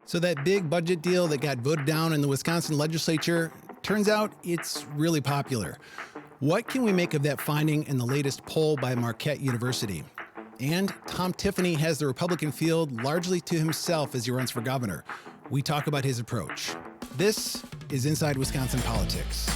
So that big budget deal that got voted down in the Wisconsin legislature, turns out it's really popular. What can we make of that finding in the latest poll by Marquette University? And Tom Tiffany has the Republican field largely to himself as he runs for governor. We talk about his approach. This is Inside Wisconsin Politics.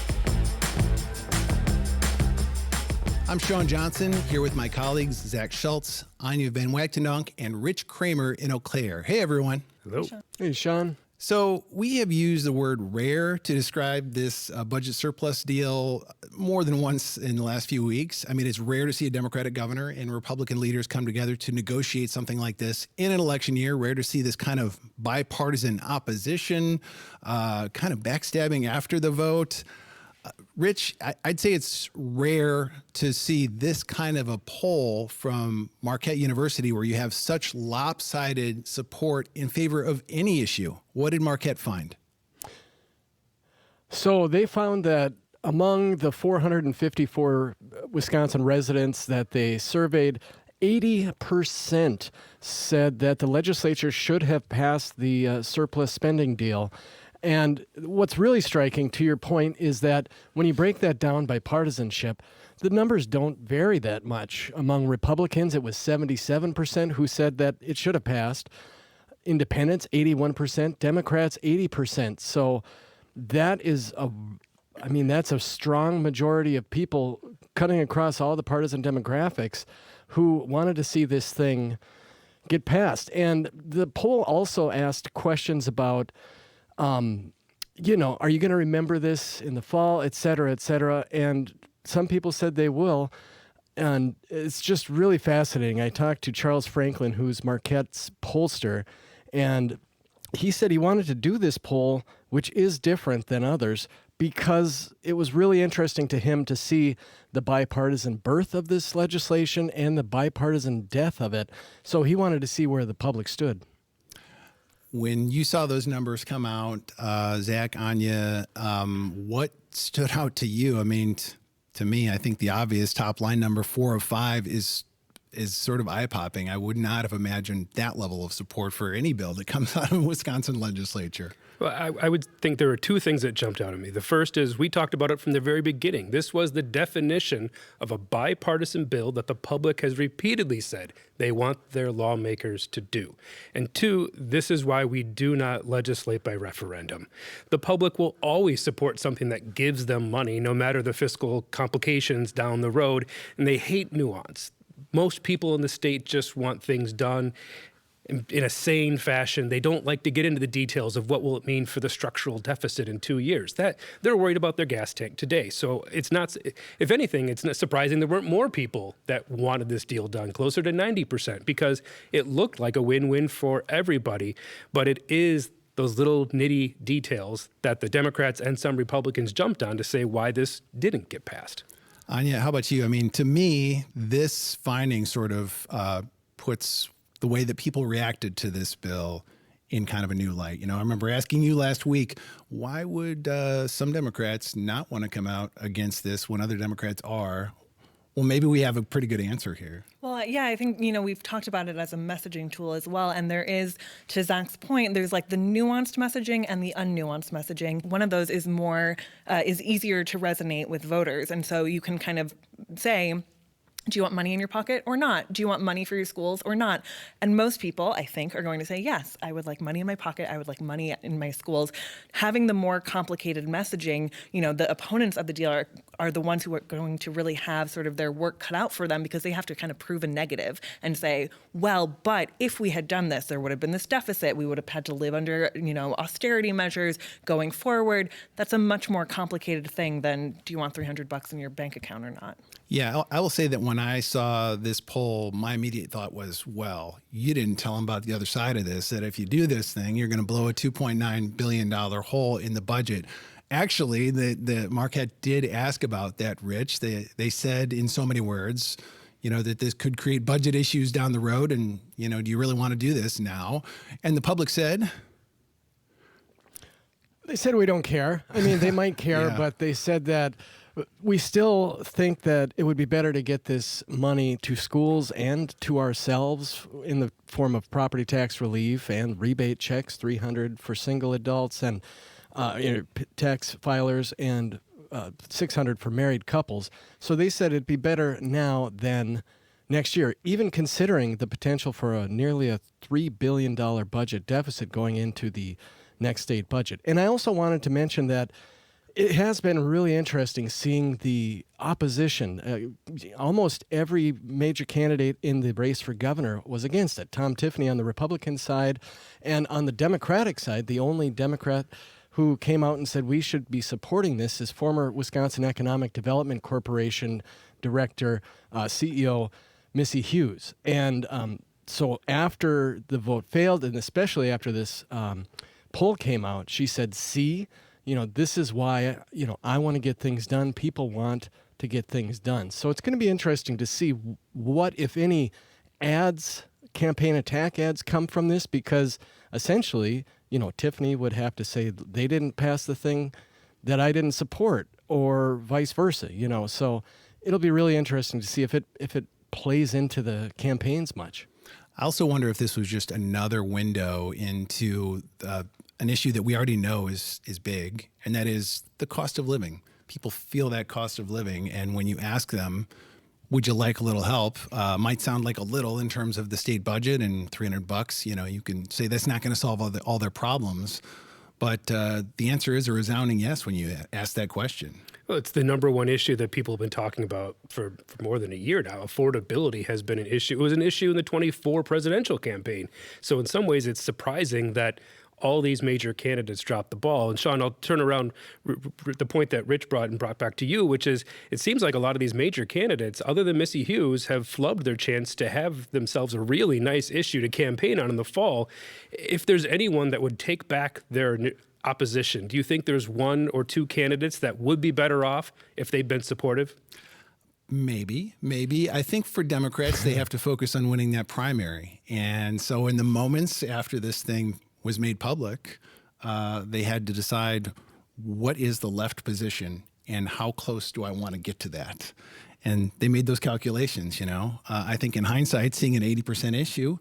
I'm Sean Johnson, here with my colleagues Zach Schultz, Anya Van Wagtenonk, and Rich Kramer in Eau Claire. Hey, everyone. Hello. Hey, Sean. So we have used the word rare to describe this budget surplus deal more than once in the last few weeks. I mean, it's rare to see a Democratic governor and Republican leaders come together to negotiate something like this in an election year. Rare to see this kind of bipartisan opposition, kind of backstabbing after the vote. Rich, I'd say it's rare to see this kind of a poll from Marquette University where you have such lopsided support in favor of any issue. What did Marquette find? So they found that among the 454 Wisconsin residents that they surveyed, 80% said that the legislature should have passed the surplus spending deal. And what's really striking, to your point, is that when you break that down by partisanship, the numbers don't vary that much. Among Republicans, it was 77% who said that it should have passed. Independents, 81%. Democrats, 80%. So that is that's a strong majority of people cutting across all the partisan demographics who wanted to see this thing get passed. And the poll also asked questions about are you going to remember this in the fall, et cetera, et cetera? And some people said they will. And it's just really fascinating. I talked to Charles Franklin, who's Marquette's pollster, and he said he wanted to do this poll, which is different than others, because it was really interesting to him to see the bipartisan birth of this legislation and the bipartisan death of it. So he wanted to see where the public stood. When you saw those numbers come out, Zach, Anya, what stood out to you? I mean, to me, I think the obvious top line number 4 of 5 is sort of eye-popping. I would not have imagined that level of support for any bill that comes out of the Wisconsin legislature. Well, I would think there are two things that jumped out at me. The first is we talked about it from the very beginning. This was the definition of a bipartisan bill that the public has repeatedly said they want their lawmakers to do. And two, this is why we do not legislate by referendum. The public will always support something that gives them money, no matter the fiscal complications down the road, and they hate nuance. Most people in the state just want things done in a sane fashion. They don't like to get into the details of what will it mean for the structural deficit in 2 years. That they're worried about their gas tank today. So it's not, if anything, it's not surprising there weren't more people that wanted this deal done, closer to 90%, because it looked like a win-win for everybody. But it is those little nitty details that the Democrats and some Republicans jumped on to say why this didn't get passed. Anya, how about you? I mean, to me, this finding sort of puts the way that people reacted to this bill in kind of a new light. You know, I remember asking you last week, why would some Democrats not want to come out against this when other Democrats are? Well, maybe we have a pretty good answer here. Well, yeah, I think, we've talked about it as a messaging tool as well. And there is, to Zach's point, there's like the nuanced messaging and the unnuanced messaging. One of those is is easier to resonate with voters. And so you can kind of say, do you want money in your pocket or not? Do you want money for your schools or not? And most people, I think, are going to say, yes, I would like money in my pocket. I would like money in my schools. Having the more complicated messaging, the opponents of the deal are the ones who are going to really have sort of their work cut out for them, because they have to kind of prove a negative and say, well, but if we had done this, there would have been this deficit. We would have had to live under, austerity measures going forward. That's a much more complicated thing than, do you want $300 in your bank account or not? Yeah, I will say that when I saw this poll, my immediate thought was, well, you didn't tell them about the other side of this, that if you do this thing, you're going to blow a $2.9 billion hole in the budget. Actually, the Marquette did ask about that, Rich. They said in so many words, that this could create budget issues down the road. And, do you really want to do this now? And the public said? They said we don't care. I mean, they might care, Yeah. but they said that We still think that it would be better to get this money to schools and to ourselves in the form of property tax relief and rebate checks, $300 for single adults and tax filers, and $600 for married couples. So they said it'd be better now than next year, even considering the potential for nearly a $3 billion budget deficit going into the next state budget. And I also wanted to mention that it has been really interesting seeing the opposition. Almost every major candidate in the race for governor was against it. Tom Tiffany on the Republican side, and on the Democratic side, the only Democrat who came out and said we should be supporting this is former Wisconsin Economic Development Corporation director, CEO Missy Hughes. And so after the vote failed, and especially after this poll came out, she said, see, this is why, I want to get things done. People want to get things done. So it's going to be interesting to see what, if any, ads, campaign attack ads come from this, because essentially, Tiffany would have to say they didn't pass the thing that I didn't support, or vice versa, So it'll be really interesting to see if it plays into the campaigns much. I also wonder if this was just another window into an issue that we already know is big, and that is the cost of living. People feel that cost of living, and when you ask them, would you like a little help? Might sound like a little in terms of the state budget and $300. You can say that's not going to solve all their problems, but the answer is a resounding yes when you ask that question. Well, it's the number one issue that people have been talking about for more than a year now. Affordability has been an issue. It was an issue in the 24 presidential campaign. So in some ways, it's surprising that all these major candidates dropped the ball. And Sean, I'll turn around the point that Rich brought back to you, which is it seems like a lot of these major candidates, other than Missy Hughes, have flubbed their chance to have themselves a really nice issue to campaign on in the fall. If there's anyone that would take back their opposition, do you think there's one or two candidates that would be better off if they'd been supportive? Maybe. I think for Democrats, they have to focus on winning that primary. And so in the moments after this thing was made public, they had to decide what is the left position and how close do I want to get to that? And they made those calculations, I think in hindsight, seeing an 80% issue,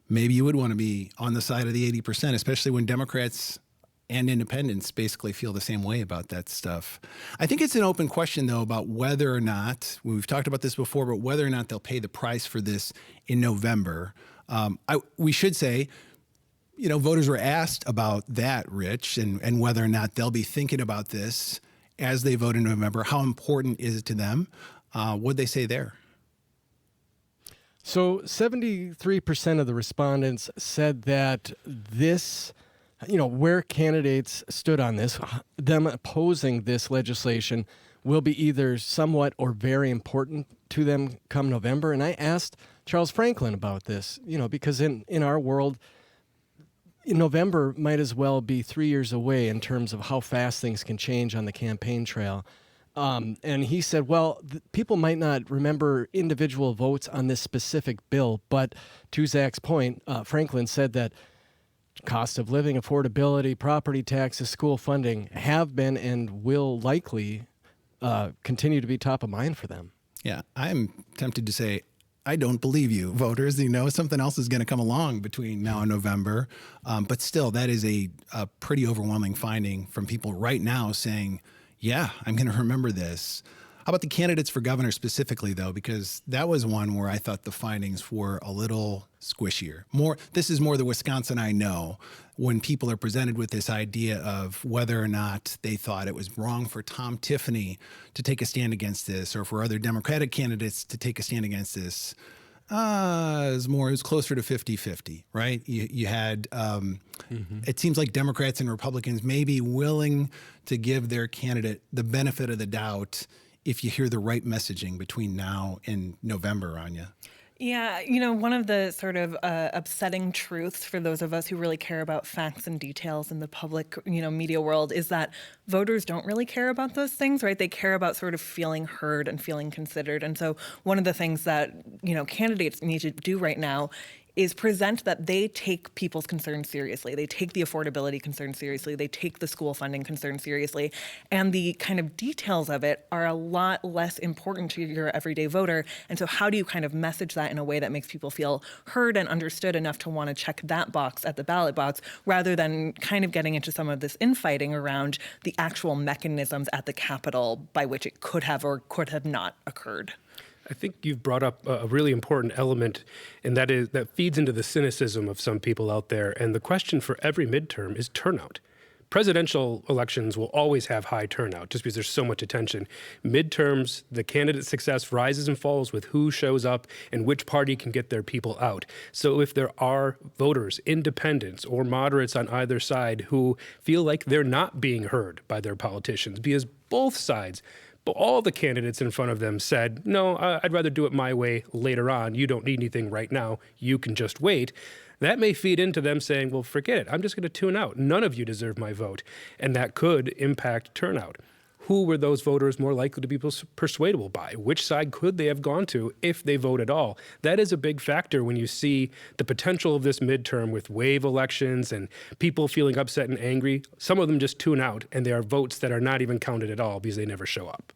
maybe you would want to be on the side of the 80%, especially when Democrats and independents basically feel the same way about that stuff. I think it's an open question, though, about whether or not, we've talked about this before, but whether or not they'll pay the price for this in November. We should say, voters were asked about that, Rich, and whether or not they'll be thinking about this as they vote in November. How important is it to them? What'd they say there? So 73% of the respondents said that this, where candidates stood on this, them opposing this legislation will be either somewhat or very important to them come November. And I asked Charles Franklin about this, because in our world, in November might as well be 3 years away in terms of how fast things can change on the campaign trail. And he said, well, people might not remember individual votes on this specific bill, but to Zach's point, Franklin said that cost of living, affordability, property taxes, school funding have been and will likely continue to be top of mind for them. Yeah, I'm tempted to say, I don't believe you, voters. Something else is going to come along between now and November. But still, that is a pretty overwhelming finding from people right now saying, yeah, I'm going to remember this. How about the candidates for governor specifically, though? Because that was one where I thought the findings were a little squishier. This is more the Wisconsin I know, when people are presented with this idea of whether or not they thought it was wrong for Tom Tiffany to take a stand against this, or for other Democratic candidates to take a stand against this. It was closer to 50-50, right? You had, it seems like Democrats and Republicans may be willing to give their candidate the benefit of the doubt if you hear the right messaging between now and November, Anya. Yeah, one of the sort of upsetting truths for those of us who really care about facts and details in the public, media world is that voters don't really care about those things, right? They care about sort of feeling heard and feeling considered. And so one of the things that, candidates need to do right now is present that they take people's concerns seriously. They take the affordability concerns seriously. They take the school funding concerns seriously. And the kind of details of it are a lot less important to your everyday voter. And so how do you kind of message that in a way that makes people feel heard and understood enough to want to check that box at the ballot box, rather than kind of getting into some of this infighting around the actual mechanisms at the Capitol by which it could have or could have not occurred? I think you've brought up a really important element, and that feeds into the cynicism of some people out there. And the question for every midterm is turnout. Presidential elections will always have high turnout just because there's so much attention. Midterms, the candidate success rises and falls with who shows up and which party can get their people out. So if there are voters, independents or moderates on either side who feel like they're not being heard by their politicians, because both sides, but all the candidates in front of them said, no, I'd rather do it my way later on. You don't need anything right now. You can just wait. That may feed into them saying, well, forget it. I'm just going to tune out. None of you deserve my vote. And that could impact turnout. Who were those voters more likely to be persuadable by? Which side could they have gone to if they vote at all? That is a big factor when you see the potential of this midterm with wave elections and people feeling upset and angry. Some of them just tune out, and there are votes that are not even counted at all because they never show up.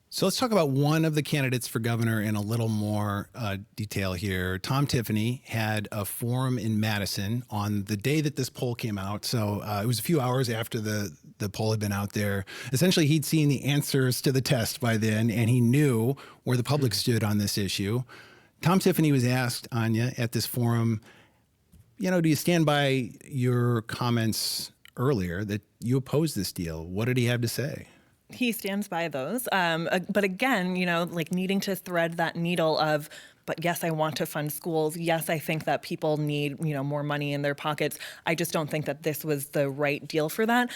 So let's talk about one of the candidates for governor in a little more detail here. Tom Tiffany had a forum in Madison on the day that this poll came out. So it was a few hours after the poll had been out there. Essentially, he'd seen the answers to the test by then, and he knew where the public stood on this issue. Tom Tiffany was asked, Anya, at this forum, do you stand by your comments earlier that you oppose this deal? What did he have to say? He stands by those. But again, needing to thread that needle of, but yes, I want to fund schools. Yes, I think that people need, more money in their pockets. I just don't think that this was the right deal for that.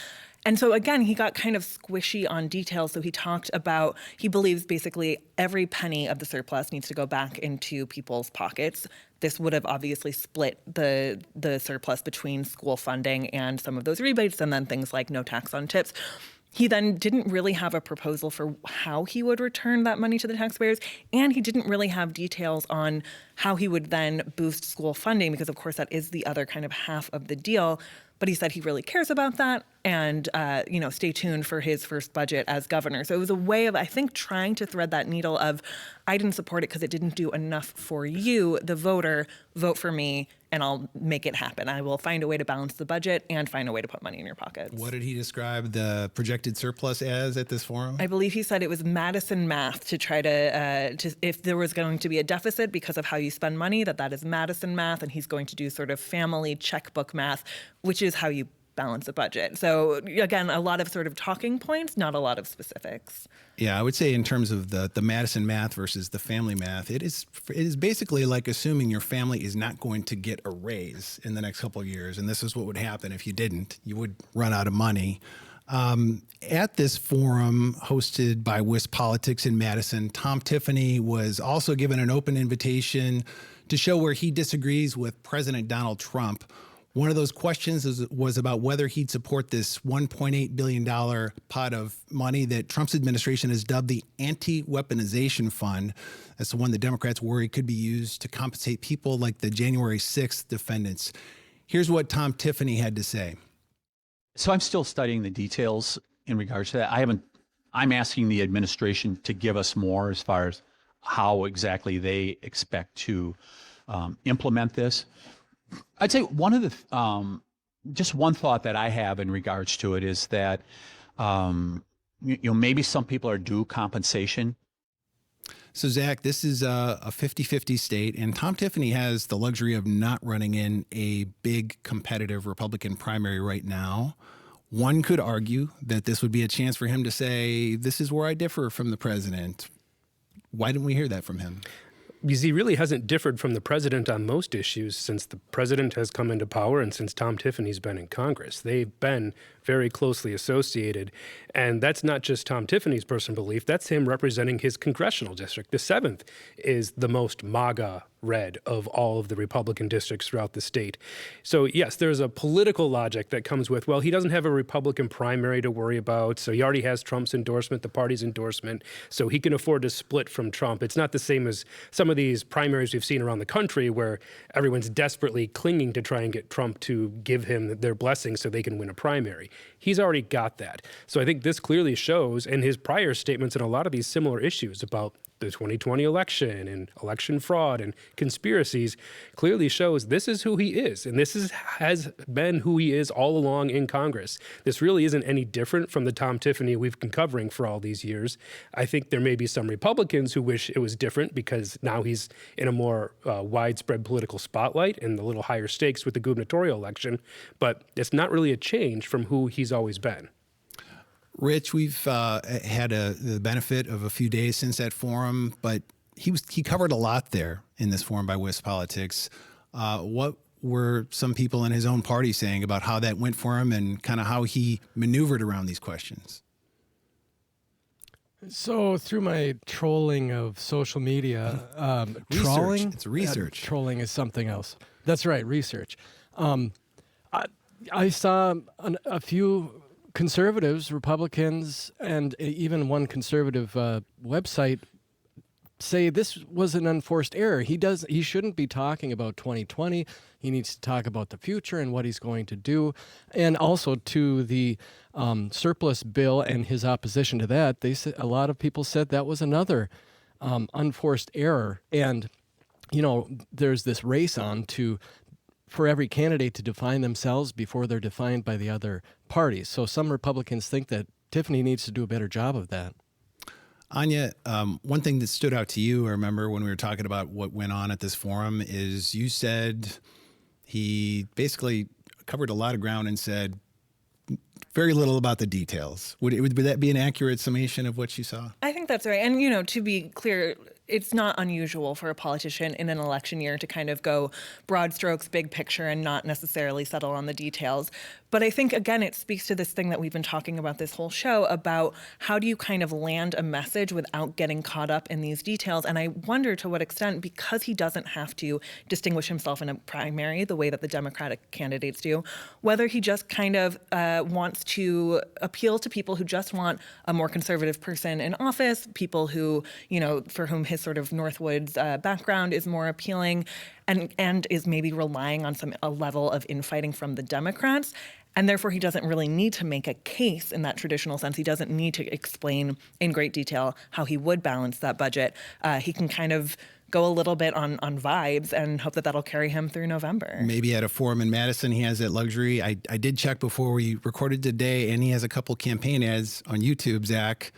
And so again, he got kind of squishy on details. So he talked about, he believes basically every penny of the surplus needs to go back into people's pockets. This would have obviously split the surplus between school funding and some of those rebates, and then things like no tax on tips. He then didn't really have a proposal for how he would return that money to the taxpayers, and he didn't really have details on how he would then boost school funding, because of course that is the other kind of half of the deal. But he said he really cares about that, and stay tuned for his first budget as governor. So it was a way of, I think, trying to thread that needle of, I didn't support it because it didn't do enough for you, the voter. Vote for me, and I'll make it happen. I will find a way to balance the budget and find a way to put money in your pockets. What did he describe the projected surplus as at this forum? I believe he said it was Madison math to try to if there was going to be a deficit because of how you spend money, that is Madison math, and he's going to do sort of family checkbook math, which is how you balance a budget. So again, a lot of sort of talking points, not a lot of specifics. Yeah, I would say in terms of the Madison math versus the family math, it is basically like assuming your family is not going to get a raise in the next couple of years. And this is what would happen if you didn't. You would run out of money. At this forum hosted by WisPolitics in Madison, Tom Tiffany was also given an open invitation to show where he disagrees with President Donald Trump. One of those questions was about whether he'd support this $1.8 billion pot of money that Trump's administration has dubbed the Anti-Weaponization Fund. That's the one the Democrats worry could be used to compensate people like the January 6th defendants. Here's what Tom Tiffany had to say. So I'm still studying the details in regards to that. I'm asking the administration to give us more as far as how exactly they expect to implement this. I'd say one of the, just one thought that I have in regards to it is that, maybe some people are due compensation. So, Zach, this is a 50-50 state, and Tom Tiffany has the luxury of not running in a big competitive Republican primary right now. One could argue that this would be a chance for him to say, this is where I differ from the president. Why didn't we hear that from him? Because he really hasn't differed from the president on most issues since the president has come into power and since Tom Tiffany's been in Congress. They've been very closely associated. And that's not just Tom Tiffany's personal belief. That's him representing his congressional district. The 7th is the most MAGA red of all of the Republican districts throughout the state. So yes, there's a political logic that comes with, well, he doesn't have a Republican primary to worry about, so he already has Trump's endorsement, the party's endorsement, so he can afford to split from Trump. It's not the same as some of these primaries we've seen around the country where everyone's desperately clinging to try and get Trump to give him their blessing so they can win a primary. He's already got that. So I think this clearly shows, and his prior statements on a lot of these similar issues about the 2020 election and election fraud and conspiracies clearly shows this is who he is. And this has been who he is all along in Congress. This really isn't any different from the Tom Tiffany we've been covering for all these years. I think there may be some Republicans who wish it was different because now he's in a more widespread political spotlight and a little higher stakes with the gubernatorial election. But it's not really a change from who he's always been. Rich, we've had the benefit of a few days since that forum, but he covered a lot there in this forum by WisPolitics. What were some people in his own party saying about how that went for him and kind of how he maneuvered around these questions? So through my trolling of social media, trolling? It's research. Trolling is something else. That's right, research. I saw a few conservatives, Republicans, and even one conservative website say this was an unforced error. He shouldn't be talking about 2020. He needs to talk about the future and what he's going to do. And also to the surplus bill and his opposition to that, they said, a lot of people said that was another unforced error. And, you know, there's this race on for every candidate to define themselves before they're defined by the other parties. So some Republicans think that Tiffany needs to do a better job of that. Anya, one thing that stood out to you, I remember when we were talking about what went on at this forum, is you said he basically covered a lot of ground and said very little about the details. Would that be an accurate summation of what you saw? I think that's right. And, you know, to be clear, it's not unusual for a politician in an election year to kind of go broad strokes, big picture, and not necessarily settle on the details. But I think, again, it speaks to this thing that we've been talking about this whole show about how do you kind of land a message without getting caught up in these details. And I wonder to what extent, because he doesn't have to distinguish himself in a primary the way that the Democratic candidates do, whether he just kind of wants to appeal to people who just want a more conservative person in office, people who, you know, for whom his sort of Northwoods background is more appealing, and is maybe relying on a level of infighting from the Democrats. And therefore, he doesn't really need to make a case in that traditional sense. He doesn't need to explain in great detail how he would balance that budget. He can kind of go a little bit on vibes and hope that that'll carry him through November. Maybe at a forum in Madison, he has that luxury. I did check before we recorded today, and he has a couple campaign ads on YouTube, Zach.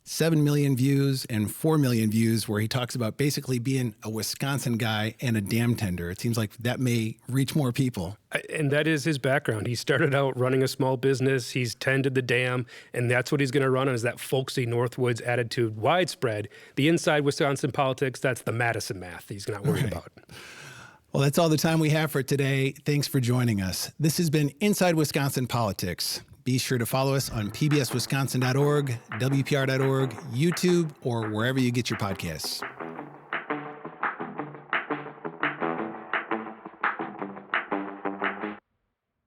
7 million views and 4 million views where he talks about basically being a Wisconsin guy and a dam tender. It seems like that may reach more people. And that is his background. He started out running a small business. He's tended the dam, and that's what he's going to run on, is that folksy Northwoods attitude widespread. The inside Wisconsin politics, that's the Madison math he's not worried about. Well, that's all the time we have for today. Thanks for joining us. This has been Inside Wisconsin Politics. Be sure to follow us on pbswisconsin.org, WPR.org, YouTube, or wherever you get your podcasts.